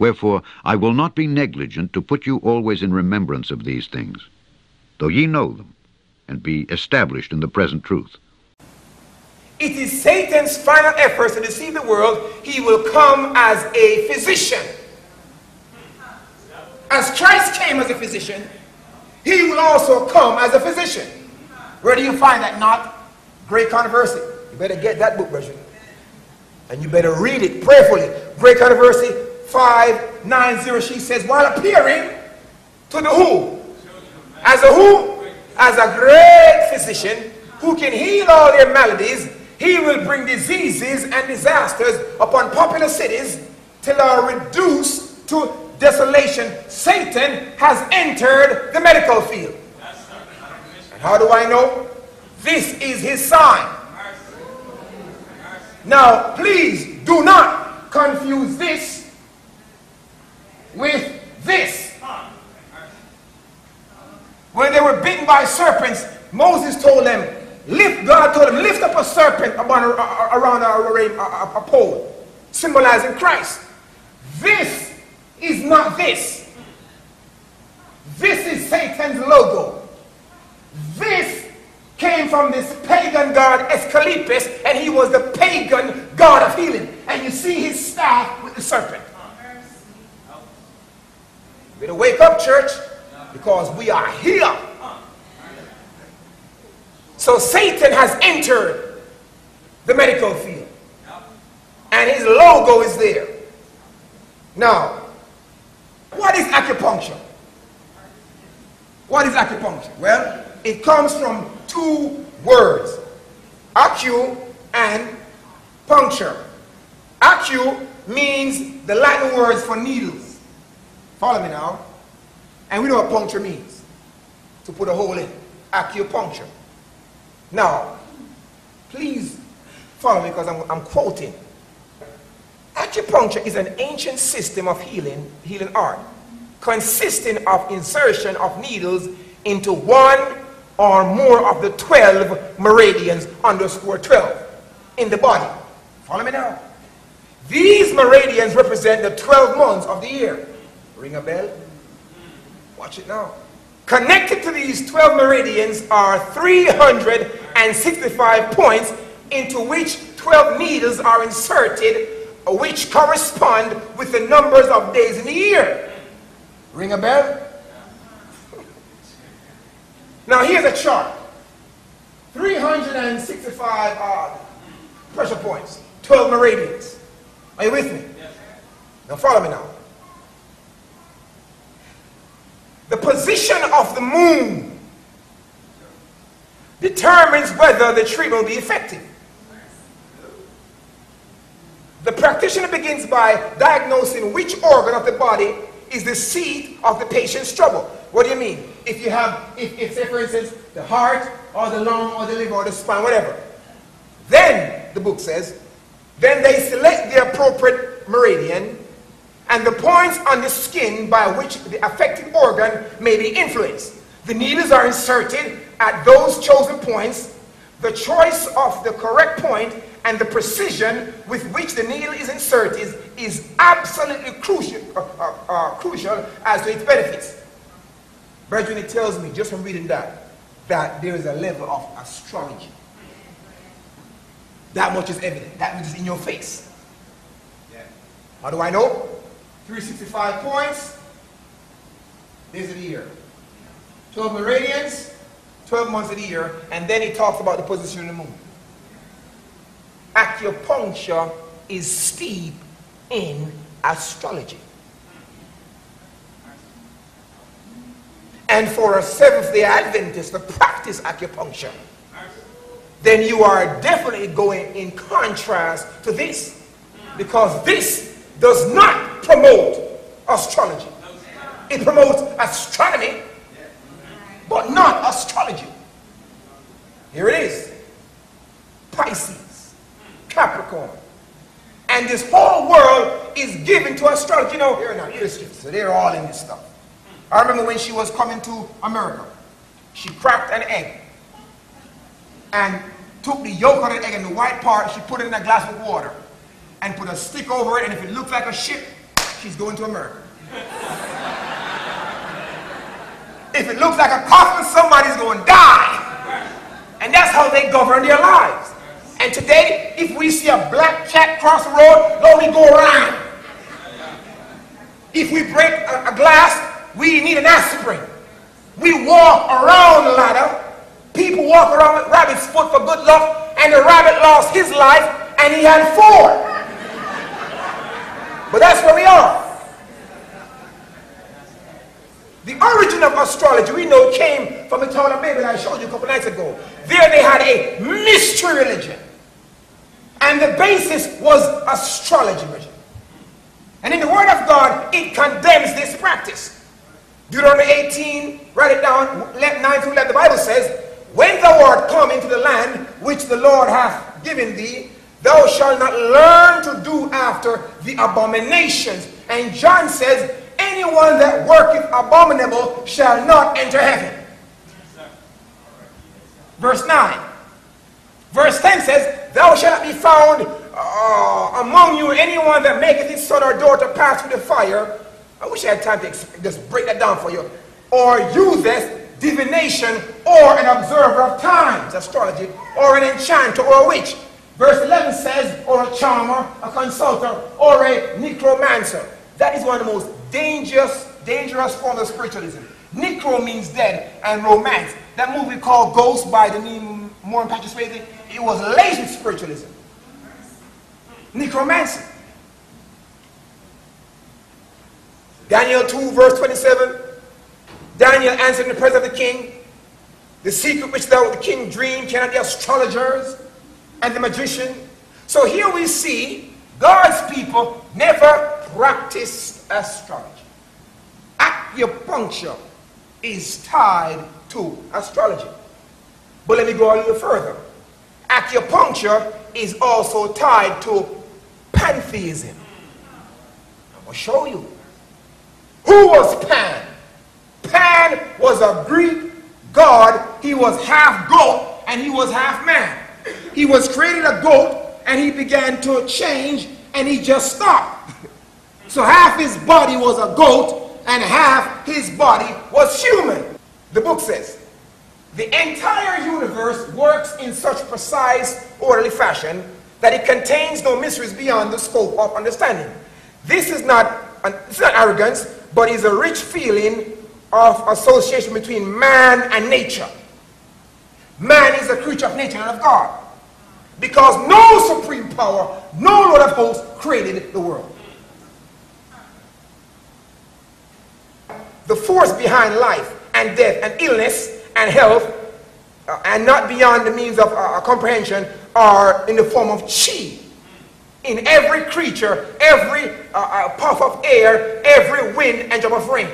Wherefore I will not be negligent to put you always in remembrance of these things, though ye know them, and be established in the present truth. It is Satan's final efforts to deceive the world. He will come as a physician. As Christ came as a physician, he will also come as a physician. Where do you find that? Knott? Great Controversy. You better get that book, brethren. And you better read it prayerfully. Great Controversy 590. She says, while appearing to the who? As a who? As a great physician who can heal all their maladies, he will bring diseases and disasters upon populous cities till are reduced to desolation. Satan has entered the medical field. And how do I know? This is his sign. Now, please do not confuse this with this. When they were bitten by serpents, Moses told them, God told them, lift up a serpent around a pole, symbolizing Christ. This is not this. This is Satan's logo. This came from this pagan god Asclepius, and he was the pagan god of healing. And you see his staff with the serpent. You better wake up, church, because we are here. So Satan has entered the medical field, and his logo is there. Now, what is acupuncture? What is acupuncture? Well, it comes from two words, acu and puncture. Acu means the Latin words for needles. Follow me now. And we know what puncture means. To put a hole in. Acupuncture. Now, please follow me because I'm quoting. Acupuncture is an ancient system of healing art, consisting of insertion of needles into one or more of the 12 meridians _ 12 in the body. Follow me now. These meridians represent the 12 months of the year. Ring a bell? Watch it now. Connected to these 12 meridians are 365 points into which 12 needles are inserted, which correspond with the numbers of days in the year. Ring a bell? Now here's a chart. 365 pressure points, 12 meridians. Are you with me? Now follow me now. The position of the moon determines whether the treatment will be effective. The practitioner begins by diagnosing which organ of the body is the seat of the patient's trouble. What do you mean? If you have, if say for instance, the heart or the lung or the liver or the spine, whatever. Then, the book says, then they select the appropriate meridian and the points on the skin by which the affected organ may be influenced. The needles are inserted at those chosen points. The choice of the correct point and the precision with which the needle is inserted is absolutely crucial as to its benefits. Brethren, it tells me, just from reading that there is a level of astrology. That much is evident. That much is in your face. How do I know? 365 points, days of the year. 12 meridians, 12 months of the year, and then he talks about the position of the moon. Acupuncture is steep in astrology. And for a Seventh-day Adventist to practice acupuncture, then you are definitely going in contrast to this, because this does not promote astrology. It promotes astronomy, but not astrology. Here it is. Pisces, Capricorn. And this whole world is given to astrology. You know, they're not Christians, so they're all in this stuff. I remember when she was coming to America, she cracked an egg and took the yolk of the egg and the white part, she put it in a glass of water and put a stick over it, and if it looked like a ship, she's going to America. If it looks like a coffin, somebody's going to die. And that's how they govern their lives. And today, if we see a black cat cross the road, Lord, we go around. If we break a glass, we need an aspirin. We walk around the ladder. People walk around with rabbit's foot for good luck, and the rabbit lost his life, and he had 4. But that's where we are. The origin of astrology, we know, came from the town of Babel I showed you a couple nights ago. There they had a mystery religion. And the basis was astrology religion. And in the Word of God, it condemns this practice. Deuteronomy 18, write it down, 9 through 11, the Bible says, when thou art come into the land which the Lord hath given thee, thou shalt not learn to do after the abominations. And John says, anyone that worketh abominable shall not enter heaven. Verse 9. Verse 10 says, thou shalt not be found among you anyone that maketh his son or daughter pass through the fire. I wish I had time to just break that down for you. Or useth divination, or an observer of times, astrology, or an enchanter, or a witch. Verse 11 says, or a charmer, a consulter, or a necromancer. That is one of the most dangerous forms of spiritualism. Necro means dead, and romance. That movie called Ghost by the name Moore and Patrick Swayze, it was laced with spiritualism. Necromancy. Daniel 2 verse 27. Daniel answered in the presence of the king, the secret which thou the king dreamed cannot the astrologers and the magician. So here we see God's people never practiced astrology. Acupuncture is tied to astrology. But let me go a little further. Acupuncture is also tied to pantheism. I'm going to show you. Who was Pan? Pan was a Greek god. He was half goat and he was half man. He was created a goat and he began to change and he just stopped. So half his body was a goat and half his body was human. The book says, the entire universe works in such precise, orderly fashion that it contains no mysteries beyond the scope of understanding. This is not arrogance, but is a rich feeling of association between man and nature. Man is a creature of nature and of God. Because no supreme power, no Lord of hosts created the world. The force behind life and death and illness and health and not beyond the means of comprehension are in the form of chi. In every creature, every puff of air, every wind and drop of rain.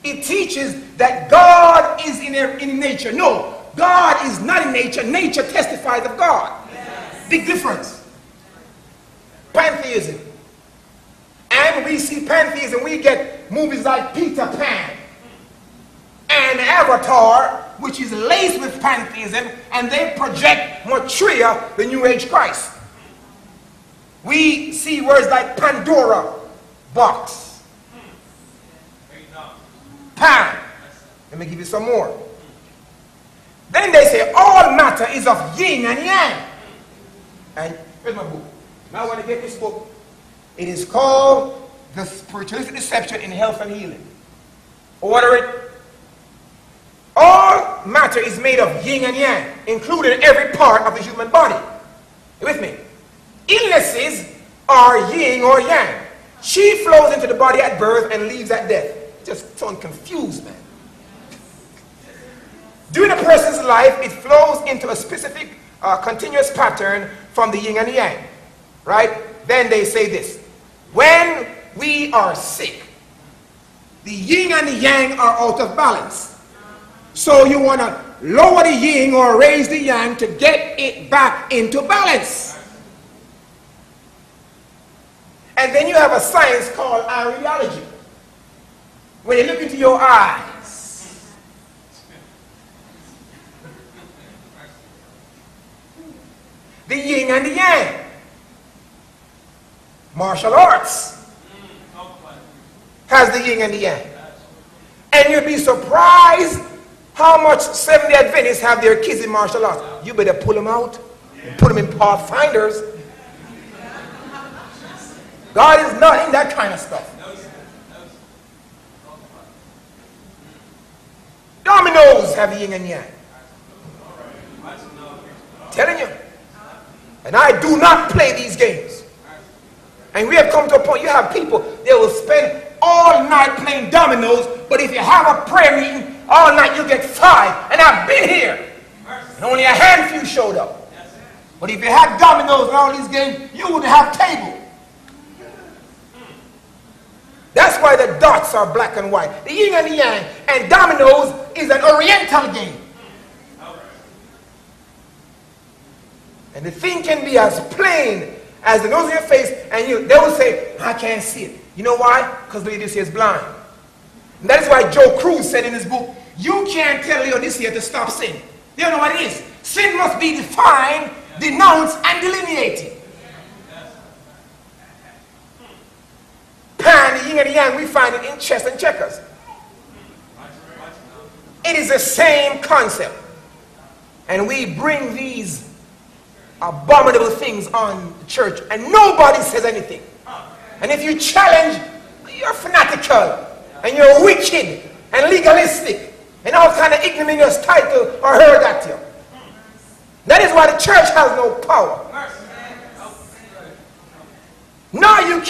It teaches that God is in nature. No, God is not in nature. Nature testifies of God. Yes. Big difference. Pantheism. And we see pantheism, we get movies like Peter Pan and Avatar, which is laced with pantheism, and they project Maitreya, the New Age Christ. We see words like Pandora box, Pan. Let me give you some more. Then they say all matter is of yin and yang. And here's my book. Now when I get this book, it is called The Spiritualistic Deception in Health and Healing. Order it. All matter is made of yin and yang, including every part of the human body. You with me? Illnesses are yin or yang. Chi flows into the body at birth and leaves at death. Just so confused, man. During a person's life, it flows into a specific continuous pattern from the yin and the yang. Right? Then they say this. When we are sick, the yin and the yang are out of balance. So you want to lower the yin or raise the yang to get it back into balance. And then you have a science called Astrology. When you look into your eyes, the yin and the yang. Martial arts. has the yin and the yang. And you'd be surprised how much Seventh-day Adventists have their kids in martial arts. You better pull them out and put them in pathfinders. God is not in that kind of stuff. Dominoes have yin and yang. I'm telling you. And I do not play these games. And we have come to a point, you have people, they will spend all night playing dominoes, but if you have a prayer meeting, all night you'll get 5. And I've been here. And only a handful showed up. But if you had dominoes and all these games, you wouldn't have table. That's why the dots are black and white. The yin and the yang. And dominoes is an oriental game. And the thing can be as plain as the nose of your face, and they will say, I can't see it. You know why? Because Laodicea is blind. And that is why Joe Cruz said in his book, you can't tell Laodicea to stop sin. They don't know what it is. Sin must be defined, denounced, and delineated. Pan, the yin and the yang, we find it in chess and checkers. It is the same concept. And we bring these abominable things on the church, and nobody says anything. And if you challenge, you're fanatical, and you're wicked, and legalistic, and all kind of ignominious title are heard at you. That is why the church has no power. Now you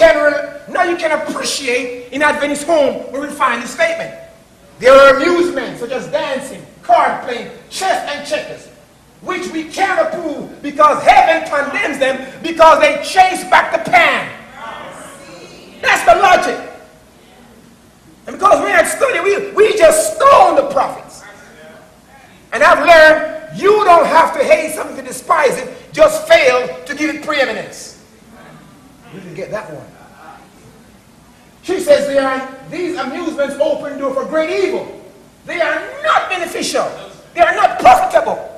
can appreciate in Adventist home where we find this statement. There are amusements such as dancing, card playing, chess and checkers, which we can't approve because heaven condemns them because they chase back the Pan. That's the logic. And because we're not studying, we just stone the prophets. And I've learned you don't have to hate something to despise it, just fail to give it preeminence. We can get that one. She says these amusements open door for great evil. They are not beneficial. They are not profitable.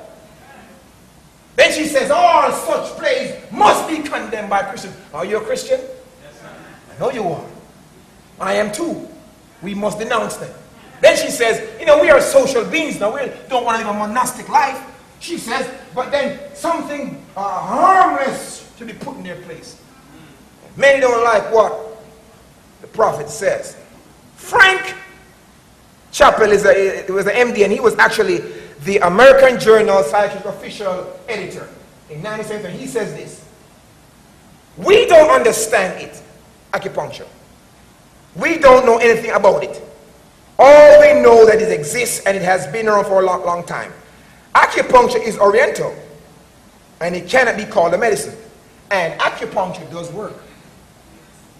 Then she says all such plays must be condemned by Christians. Are you a Christian? Yes, sir. I know you are. I am too. We must denounce them. Then she says, we are social beings now. We don't want to live a monastic life. She says, but then something harmless should be put in their place. Many don't like what the prophet says. Frank Chappell was an MD, and he was actually the American Journal Psychiatric official editor in 1970. He says this: we don't understand it, acupuncture. We don't know anything about it. All we know that it exists and it has been around for a long, long time. Acupuncture is oriental, and it cannot be called a medicine. And acupuncture does work.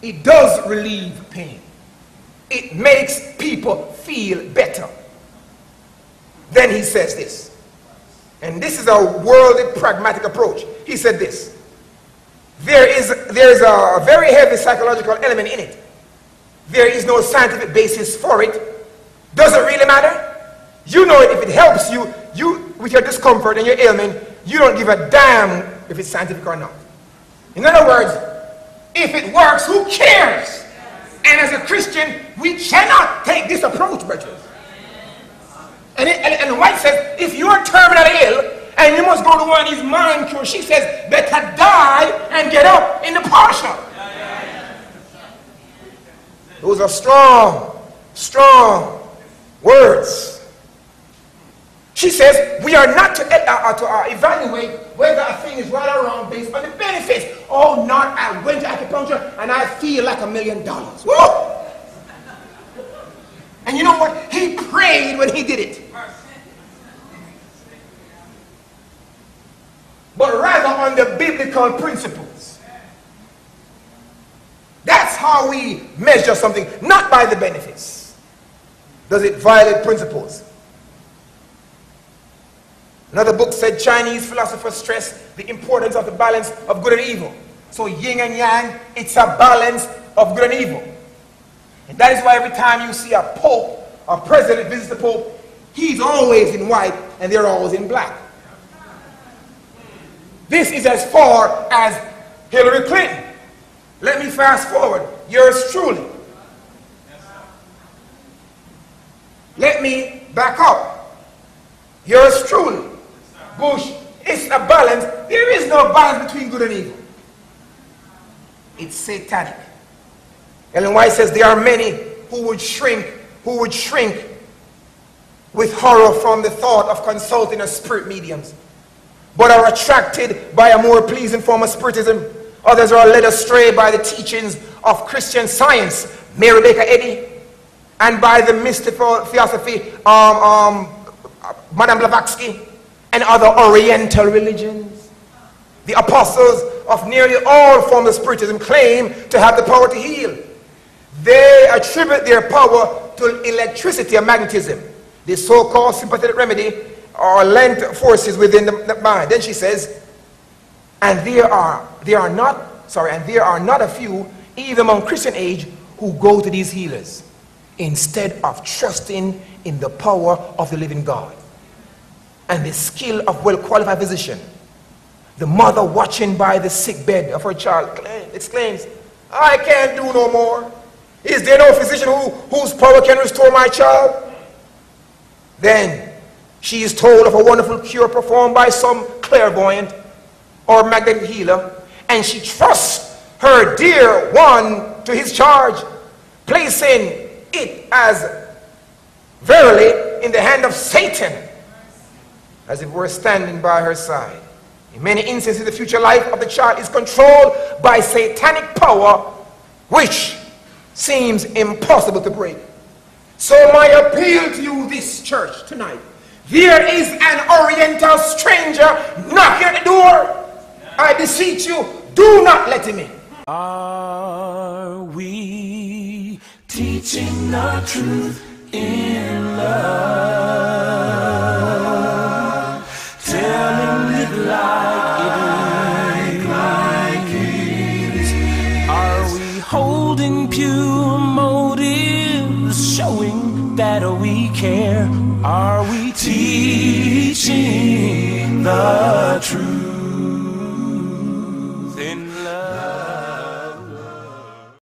It does relieve pain. It makes people feel better. Then he says this, and this is a worldly pragmatic approach. He said this: there is a very heavy psychological element in it. There is no scientific basis for it. Does it really matter? You know it if it helps you with your discomfort and your ailment. You don't give a damn if it's scientific or not. In other words, if it works, who cares? And as a Christian, we cannot take this approach, brethren. And White says, if you're terminally ill and you must go to one of these mind cures, she says, better die and get up in the partial. Those are strong, strong words. She says, we are not to evaluate whether a thing is right or wrong based on the benefits. Oh, not I went to acupuncture and I feel like $1 million. Woo! And you know what? He prayed when he did it. But rather on the biblical principles. That's how we measure something, not by the benefits. Does it violate principles? Another book said Chinese philosophers stress the importance of the balance of good and evil. So yin and yang, it's a balance of good and evil. And that is why every time you see a pope or president visits the pope, he's always in white and they're always in black. This is as far as Hillary Clinton. Let me fast forward. Yours truly. Let me back up. Yours truly, Bush, it's a balance. There is no balance between good and evil. It's satanic. Ellen White says there are many who would shrink with horror from the thought of consulting a spirit mediums, but are attracted by a more pleasing form of spiritism. Others are led astray by the teachings of Christian Science, Mary Baker Eddy, and by the mystical theosophy, Madame Blavatsky, and other Oriental religions. The apostles of nearly all forms of spiritism claim to have the power to heal. They attribute their power to electricity and magnetism, the so-called sympathetic remedy or lent forces within the mind. Then she says, and there are not a few, even among Christian age, who go to these healers instead of trusting in the power of the living God and the skill of well-qualified physician. The mother watching by the sick bed of her child exclaims, I can't do no more. Is there no physician whose power can restore my child? Then she is told of a wonderful cure performed by some clairvoyant or magnetic healer, and she trusts her dear one to his charge, placing it as verily in the hand of Satan, as if we're standing by her side. In many instances, the future life of the child is controlled by satanic power, which seems impossible to break. So my appeal to you this church tonight, there is an Oriental stranger knocking at the door. I beseech you, do not let him in. Are we teaching the truth in love? Telling it like it is. Are we holding pure motives, showing that we care? Are we teaching the truth?